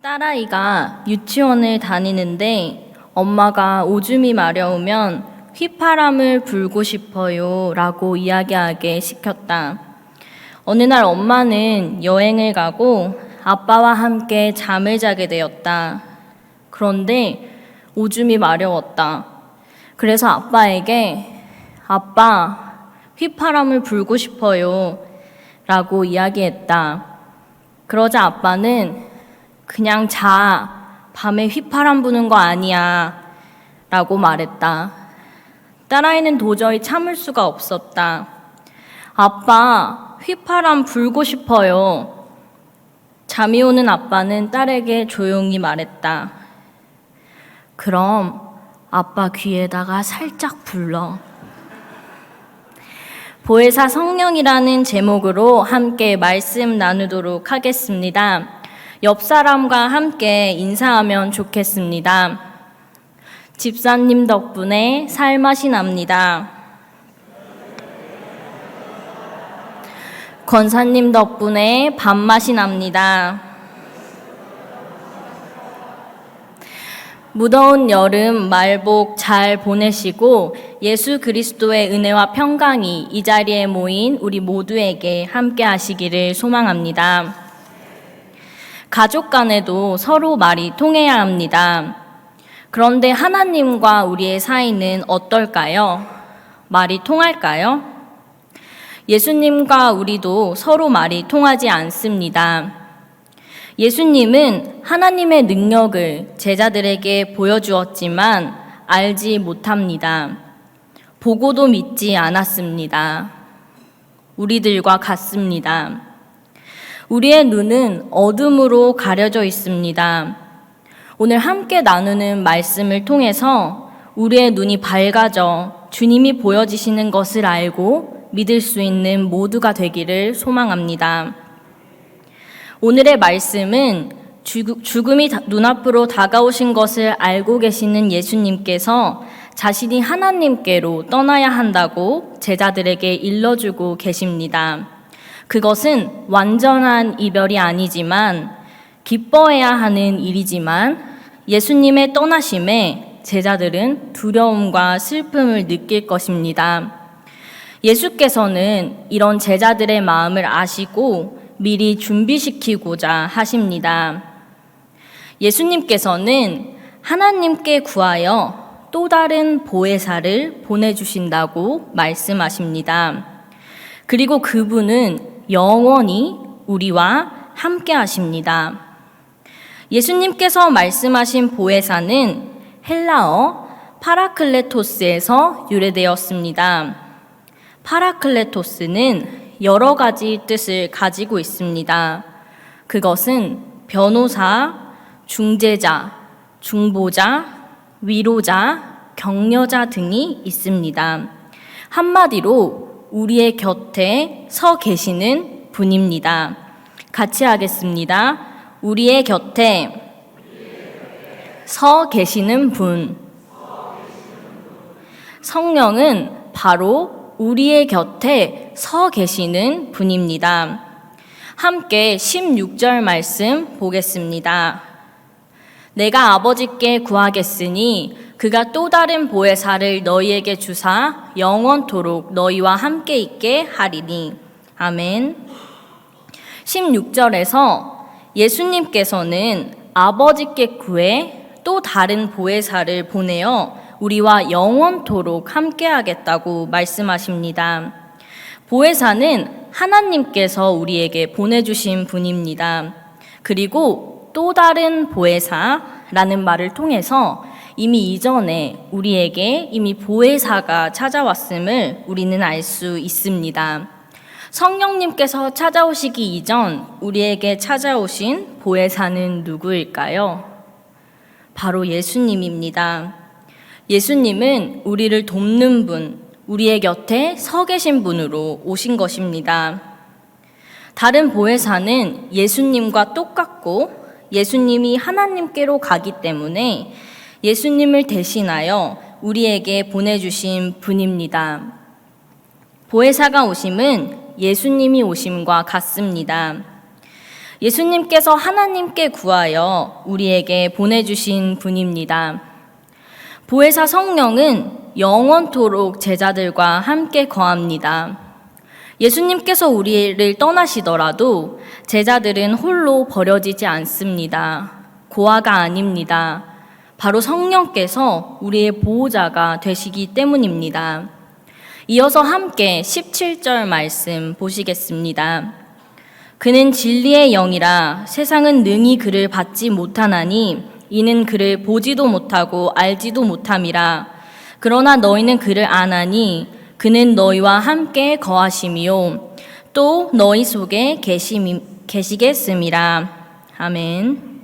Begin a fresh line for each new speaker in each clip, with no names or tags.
딸아이가 유치원을 다니는데 엄마가 오줌이 마려우면 휘파람을 불고 싶어요 라고 이야기하게 시켰다. 어느 날 엄마는 여행을 가고 아빠와 함께 잠을 자게 되었다. 그런데 오줌이 마려웠다. 그래서 아빠에게 아빠, 휘파람을 불고 싶어요 라고 이야기했다. 그러자 아빠는 그냥 자, 밤에 휘파람 부는 거 아니야 라고 말했다. 딸아이는 도저히 참을 수가 없었다. 아빠, 휘파람 불고 싶어요. 잠이 오는 아빠는 딸에게 조용히 말했다. 그럼 아빠 귀에다가 살짝 불러. 보혜사 성령이라는 제목으로 함께 말씀 나누도록 하겠습니다. 옆 사람과 함께 인사하면 좋겠습니다. 집사님 덕분에 살맛이 납니다. 권사님 덕분에 밥맛이 납니다. 무더운 여름 말복 잘 보내시고 예수 그리스도의 은혜와 평강이 이 자리에 모인 우리 모두에게 함께 하시기를 소망합니다. 가족 간에도 서로 말이 통해야 합니다. 그런데 하나님과 우리의 사이는 어떨까요? 말이 통할까요? 예수님과 우리도 서로 말이 통하지 않습니다. 예수님은 하나님의 능력을 제자들에게 보여주었지만 알지 못합니다. 보고도 믿지 않았습니다. 우리들과 같습니다. 우리의 눈은 어둠으로 가려져 있습니다. 오늘 함께 나누는 말씀을 통해서 우리의 눈이 밝아져 주님이 보여지시는 것을 알고 믿을 수 있는 모두가 되기를 소망합니다. 오늘의 말씀은 죽음이 눈앞으로 다가오신 것을 알고 계시는 예수님께서 자신이 하나님께로 떠나야 한다고 제자들에게 일러주고 계십니다. 그것은 완전한 이별이 아니지만 기뻐해야 하는 일이지만 예수님의 떠나심에 제자들은 두려움과 슬픔을 느낄 것입니다. 예수께서는 이런 제자들의 마음을 아시고 미리 준비시키고자 하십니다. 예수님께서는 하나님께 구하여 또 다른 보혜사를 보내주신다고 말씀하십니다. 그리고 그분은 영원히 우리와 함께 하십니다. 예수님께서 말씀하신 보혜사는 헬라어 파라클레토스에서 유래되었습니다. 파라클레토스는 여러 가지 뜻을 가지고 있습니다. 그것은 변호사, 중재자, 중보자, 위로자, 격려자 등이 있습니다. 한마디로 우리의 곁에 서 계시는 분입니다. 같이 하겠습니다. 우리의 곁에 서 계시는 분. 성령은 바로 우리의 곁에 서 계시는 분입니다. 함께 16절 말씀 보겠습니다. 내가 아버지께 구하겠으니 그가 또 다른 보혜사를 너희에게 주사 영원토록 너희와 함께 있게 하리니. 아멘. 16절에서 예수님께서는 아버지께 구해 또 다른 보혜사를 보내어 우리와 영원토록 함께 하겠다고 말씀하십니다. 보혜사는 하나님께서 우리에게 보내주신 분입니다. 그리고 또 다른 보혜사라는 말을 통해서 이미 이전에 우리에게 이미 보혜사가 찾아왔음을 우리는 알 수 있습니다. 성령님께서 찾아오시기 이전 우리에게 찾아오신 보혜사는 누구일까요? 바로 예수님입니다. 예수님은 우리를 돕는 분, 우리의 곁에 서 계신 분으로 오신 것입니다. 다른 보혜사는 예수님과 똑같고 예수님이 하나님께로 가기 때문에 예수님을 대신하여 우리에게 보내주신 분입니다. 보혜사가 오심은 예수님이 오심과 같습니다. 예수님께서 하나님께 구하여 우리에게 보내주신 분입니다. 보혜사 성령은 영원토록 제자들과 함께 거합니다. 예수님께서 우리를 떠나시더라도 제자들은 홀로 버려지지 않습니다. 고아가 아닙니다. 바로 성령께서 우리의 보호자가 되시기 때문입니다. 이어서 함께 17절 말씀 보시겠습니다. 그는 진리의 영이라 세상은 능히 그를 받지 못하나니 이는 그를 보지도 못하고 알지도 못함이라. 그러나 너희는 그를 아나니 그는 너희와 함께 거하심이요 또 너희 속에 계시겠음이라. 아멘.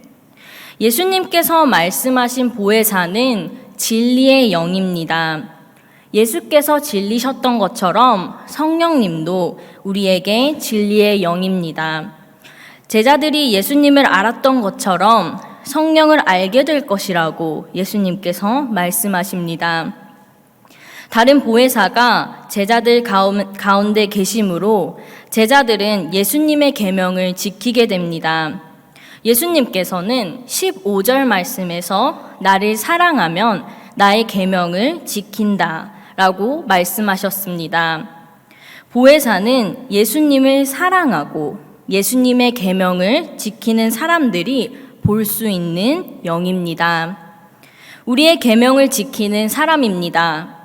예수님께서 말씀하신 보혜사는 진리의 영입니다. 예수께서 진리셨던 것처럼 성령님도 우리에게 진리의 영입니다. 제자들이 예수님을 알았던 것처럼 성령을 알게 될 것이라고 예수님께서 말씀하십니다. 다른 보혜사가 제자들 가운데 계심으로 제자들은 예수님의 계명을 지키게 됩니다. 예수님께서는 15절 말씀에서 나를 사랑하면 나의 계명을 지킨다 라고 말씀하셨습니다. 보혜사는 예수님을 사랑하고 예수님의 계명을 지키는 사람들이 볼 수 있는 영입니다. 우리의 계명을 지키는 사람입니다.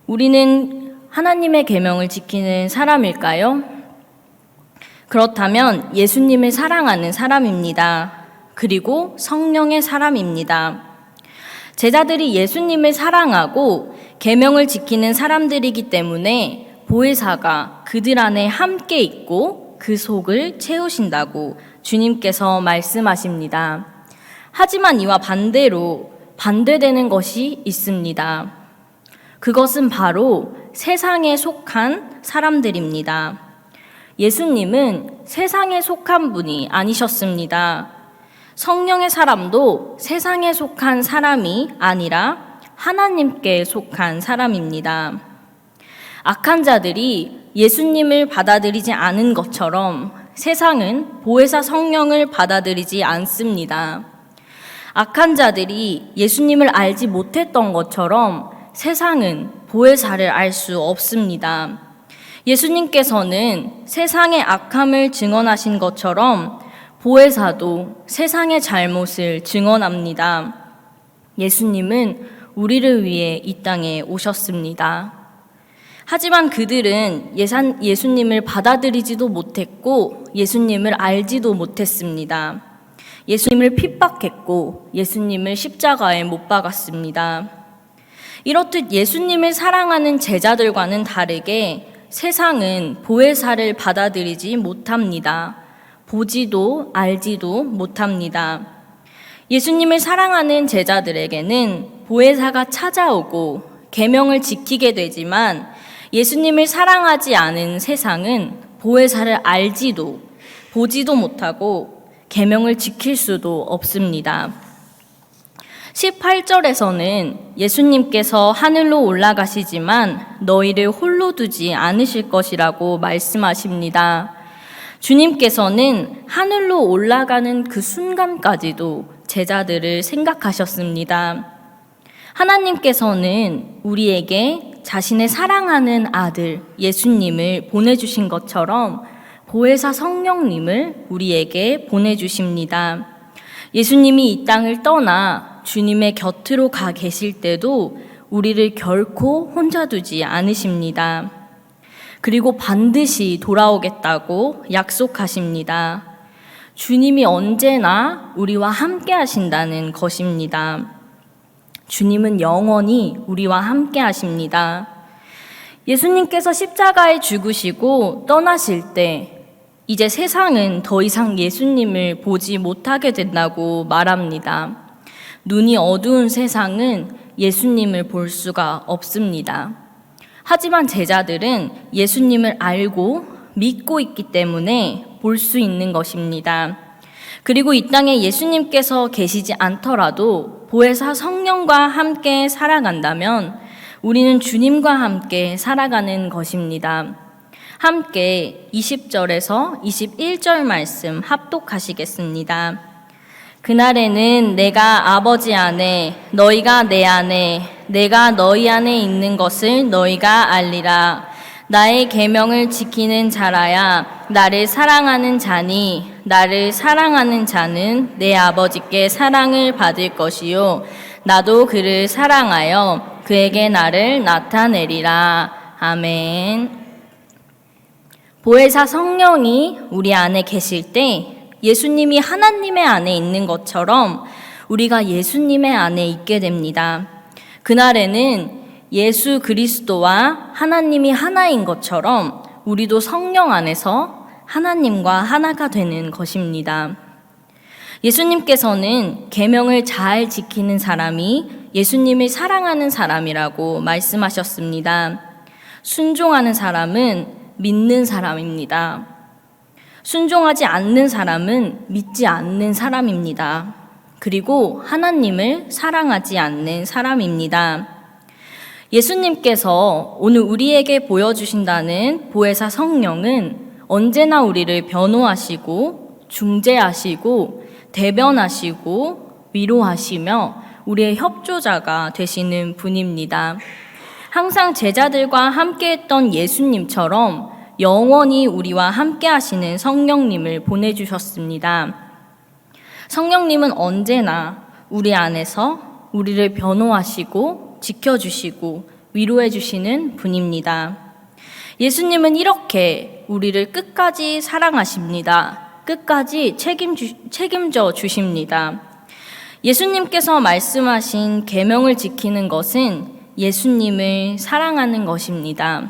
우리는 하나님의 계명을 지키는 사람일까요? 그렇다면 예수님을 사랑하는 사람입니다. 그리고 성령의 사람입니다. 제자들이 예수님을 사랑하고 계명을 지키는 사람들이기 때문에 보혜사가 그들 안에 함께 있고 그 속을 채우신다고 주님께서 말씀하십니다. 하지만 이와 반대로 반대되는 것이 있습니다. 그것은 바로 세상에 속한 사람들입니다. 예수님은 세상에 속한 분이 아니셨습니다. 성령의 사람도 세상에 속한 사람이 아니라 하나님께 속한 사람입니다. 악한 자들이 예수님을 받아들이지 않은 것처럼 세상은 보혜사 성령을 받아들이지 않습니다. 악한 자들이 예수님을 알지 못했던 것처럼 세상은 보혜사를 알 수 없습니다. 예수님께서는 세상의 악함을 증언하신 것처럼 보혜사도 세상의 잘못을 증언합니다. 예수님은 우리를 위해 이 땅에 오셨습니다. 하지만 그들은 예수님을 받아들이지도 못했고 예수님을 알지도 못했습니다. 예수님을 핍박했고 예수님을 십자가에 못 박았습니다. 이렇듯 예수님을 사랑하는 제자들과는 다르게 세상은 보혜사를 받아들이지 못합니다. 보지도 알지도 못합니다. 예수님을 사랑하는 제자들에게는 보혜사가 찾아오고 계명을 지키게 되지만 예수님을 사랑하지 않은 세상은 보혜사를 알지도 보지도 못하고 계명을 지킬 수도 없습니다. 18절에서는 예수님께서 하늘로 올라가시지만 너희를 홀로 두지 않으실 것이라고 말씀하십니다. 주님께서는 하늘로 올라가는 그 순간까지도 제자들을 생각하셨습니다. 하나님께서는 우리에게 자신의 사랑하는 아들 예수님을 보내주신 것처럼 보혜사 성령님을 우리에게 보내주십니다. 예수님이 이 땅을 떠나 주님의 곁으로 가 계실 때도 우리를 결코 혼자 두지 않으십니다. 그리고 반드시 돌아오겠다고 약속하십니다. 주님이 언제나 우리와 함께 하신다는 것입니다. 주님은 영원히 우리와 함께 하십니다. 예수님께서 십자가에 죽으시고 떠나실 때 이제 세상은 더 이상 예수님을 보지 못하게 된다고 말합니다. 눈이 어두운 세상은 예수님을 볼 수가 없습니다. 하지만 제자들은 예수님을 알고 믿고 있기 때문에 볼 수 있는 것입니다. 그리고 이 땅에 예수님께서 계시지 않더라도 보혜사 성령과 함께 살아간다면 우리는 주님과 함께 살아가는 것입니다. 함께 20절에서 21절 말씀 합독하시겠습니다. 그날에는 내가 아버지 안에, 너희가 내 안에, 내가 너희 안에 있는 것을 너희가 알리라. 나의 계명을 지키는 자라야 나를 사랑하는 자니, 나를 사랑하는 자는 내 아버지께 사랑을 받을 것이요 나도 그를 사랑하여 그에게 나를 나타내리라. 아멘. 보혜사 성령이 우리 안에 계실 때 예수님이 하나님의 안에 있는 것처럼 우리가 예수님의 안에 있게 됩니다. 그날에는 예수 그리스도와 하나님이 하나인 것처럼 우리도 성령 안에서 하나님과 하나가 되는 것입니다. 예수님께서는 계명을 잘 지키는 사람이 예수님을 사랑하는 사람이라고 말씀하셨습니다. 순종하는 사람은 믿는 사람입니다. 순종하지 않는 사람은 믿지 않는 사람입니다. 그리고 하나님을 사랑하지 않는 사람입니다. 예수님께서 오늘 우리에게 보여주신다는 보혜사 성령은 언제나 우리를 변호하시고 중재하시고 대변하시고 위로하시며 우리의 협조자가 되시는 분입니다. 항상 제자들과 함께했던 예수님처럼 영원히 우리와 함께 하시는 성령님을 보내주셨습니다. 성령님은 언제나 우리 안에서 우리를 변호하시고 지켜주시고 위로해 주시는 분입니다. 예수님은 이렇게 우리를 끝까지 사랑하십니다. 끝까지 책임져 주십니다. 예수님께서 말씀하신 계명을 지키는 것은 예수님을 사랑하는 것입니다.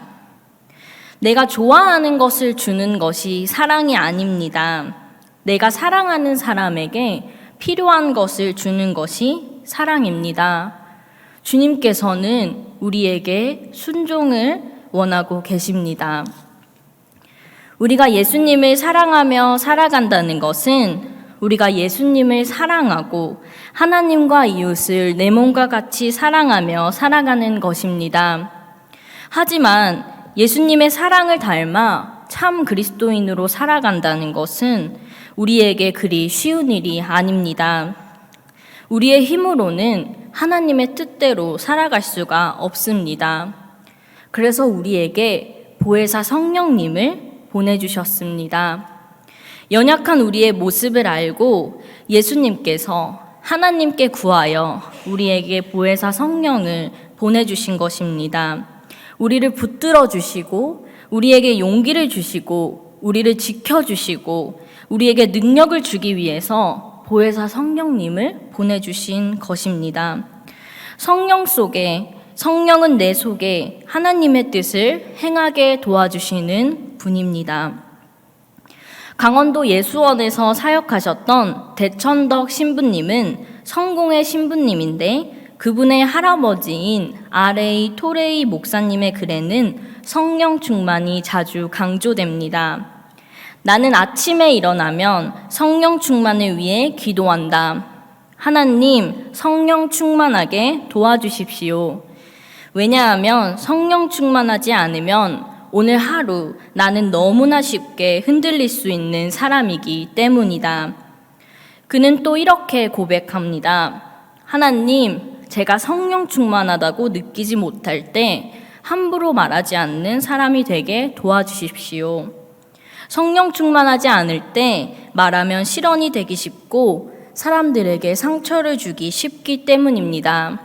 내가 좋아하는 것을 주는 것이 사랑이 아닙니다. 내가 사랑하는 사람에게 필요한 것을 주는 것이 사랑입니다. 주님께서는 우리에게 순종을 원하고 계십니다. 우리가 예수님을 사랑하며 살아간다는 것은 우리가 예수님을 사랑하고 하나님과 이웃을 내 몸과 같이 사랑하며 살아가는 것입니다. 하지만 예수님의 사랑을 닮아 참 그리스도인으로 살아간다는 것은 우리에게 그리 쉬운 일이 아닙니다. 우리의 힘으로는 하나님의 뜻대로 살아갈 수가 없습니다. 그래서 우리에게 보혜사 성령님을 보내주셨습니다. 연약한 우리의 모습을 알고 예수님께서 하나님께 구하여 우리에게 보혜사 성령을 보내주신 것입니다. 우리를 붙들어 주시고 우리에게 용기를 주시고 우리를 지켜주시고 우리에게 능력을 주기 위해서 보혜사 성령님을 보내주신 것입니다. 성령은 내 속에 하나님의 뜻을 행하게 도와주시는 분입니다. 강원도 예수원에서 사역하셨던 대천덕 신부님은 성공의 신부님인데 그분의 할아버지인 R.A. 토레이 목사님의 글에는 성령 충만이 자주 강조됩니다. 나는 아침에 일어나면 성령 충만을 위해 기도한다. 하나님, 성령 충만하게 도와주십시오. 왜냐하면 성령 충만하지 않으면 오늘 하루 나는 너무나 쉽게 흔들릴 수 있는 사람이기 때문이다. 그는 또 이렇게 고백합니다. 하나님, 제가 성령 충만하다고 느끼지 못할 때 함부로 말하지 않는 사람이 되게 도와주십시오. 성령 충만하지 않을 때 말하면 실언이 되기 쉽고 사람들에게 상처를 주기 쉽기 때문입니다.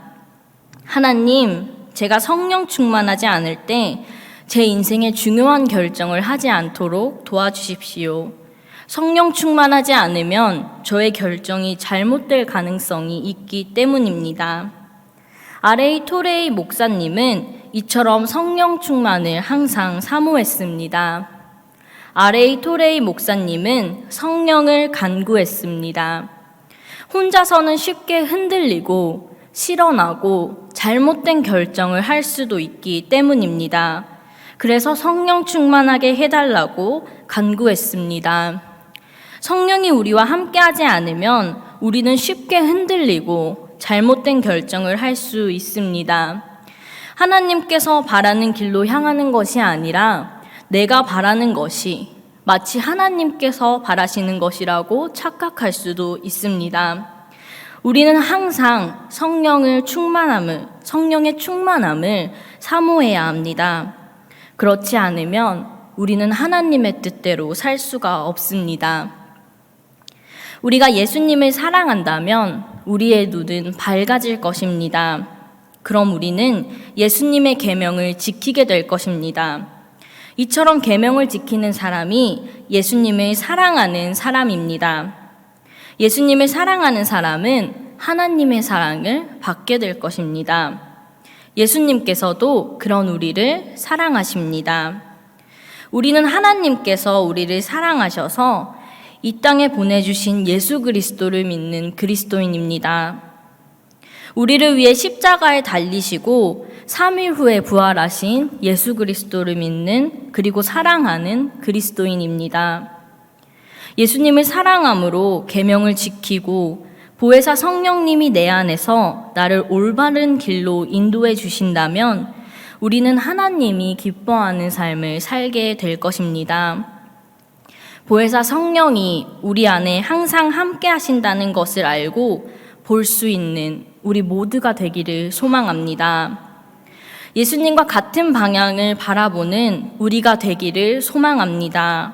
하나님, 제가 성령 충만하지 않을 때 제 인생에 중요한 결정을 하지 않도록 도와주십시오. 성령 충만하지 않으면 저의 결정이 잘못될 가능성이 있기 때문입니다. R.A. 토레이 목사님은 이처럼 성령 충만을 항상 사모했습니다. R.A. 토레이 목사님은 성령을 간구했습니다. 혼자서는 쉽게 흔들리고 실언하고 잘못된 결정을 할 수도 있기 때문입니다. 그래서 성령 충만하게 해달라고 간구했습니다. 성령이 우리와 함께하지 않으면 우리는 쉽게 흔들리고 잘못된 결정을 할 수 있습니다. 하나님께서 바라는 길로 향하는 것이 아니라 내가 바라는 것이 마치 하나님께서 바라시는 것이라고 착각할 수도 있습니다. 우리는 항상 성령의 충만함을 사모해야 합니다. 그렇지 않으면 우리는 하나님의 뜻대로 살 수가 없습니다. 우리가 예수님을 사랑한다면 우리의 눈은 밝아질 것입니다. 그럼 우리는 예수님의 계명을 지키게 될 것입니다. 이처럼 계명을 지키는 사람이 예수님을 사랑하는 사람입니다. 예수님을 사랑하는 사람은 하나님의 사랑을 받게 될 것입니다. 예수님께서도 그런 우리를 사랑하십니다. 우리는 하나님께서 우리를 사랑하셔서 이 땅에 보내주신 예수 그리스도를 믿는 그리스도인입니다. 우리를 위해 십자가에 달리시고 3일 후에 부활하신 예수 그리스도를 믿는 그리고 사랑하는 그리스도인입니다. 예수님을 사랑함으로 계명을 지키고 보혜사 성령님이 내 안에서 나를 올바른 길로 인도해 주신다면 우리는 하나님이 기뻐하는 삶을 살게 될 것입니다. 보혜사 성령이 우리 안에 항상 함께 하신다는 것을 알고 볼 수 있는 우리 모두가 되기를 소망합니다. 예수님과 같은 방향을 바라보는 우리가 되기를 소망합니다.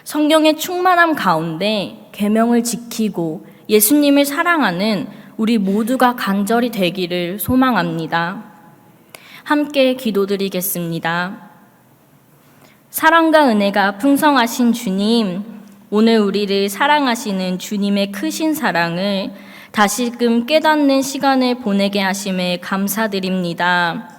성령의 충만함 가운데 계명을 지키고 예수님을 사랑하는 우리 모두가 간절히 되기를 소망합니다. 함께 기도드리겠습니다. 사랑과 은혜가 풍성하신 주님, 오늘 우리를 사랑하시는 주님의 크신 사랑을 다시금 깨닫는 시간을 보내게 하심에 감사드립니다.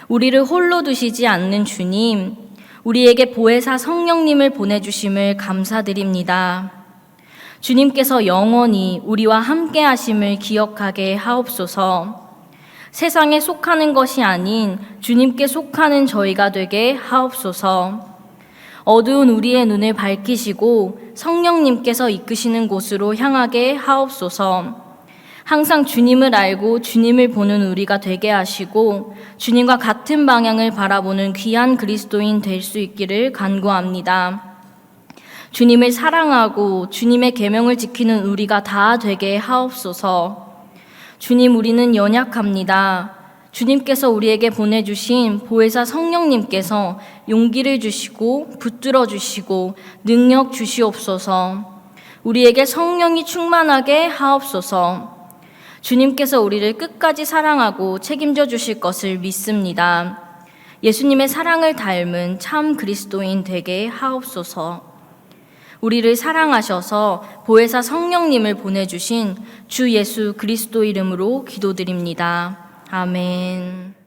우리를 홀로 두시지 않는 주님, 우리에게 보혜사 성령님을 보내주심을 감사드립니다. 주님께서 영원히 우리와 함께 하심을 기억하게 하옵소서. 세상에 속하는 것이 아닌 주님께 속하는 저희가 되게 하옵소서. 어두운 우리의 눈을 밝히시고 성령님께서 이끄시는 곳으로 향하게 하옵소서. 항상 주님을 알고 주님을 보는 우리가 되게 하시고 주님과 같은 방향을 바라보는 귀한 그리스도인 될 수 있기를 간구합니다. 주님을 사랑하고 주님의 계명을 지키는 우리가 다 되게 하옵소서. 주님, 우리는 연약합니다. 주님께서 우리에게 보내주신 보혜사 성령님께서 용기를 주시고 붙들어 주시고 능력 주시옵소서. 우리에게 성령이 충만하게 하옵소서. 주님께서 우리를 끝까지 사랑하고 책임져 주실 것을 믿습니다. 예수님의 사랑을 닮은 참 그리스도인 되게 하옵소서. 우리를 사랑하셔서 보혜사 성령님을 보내주신 주 예수 그리스도 이름으로 기도드립니다. 아멘.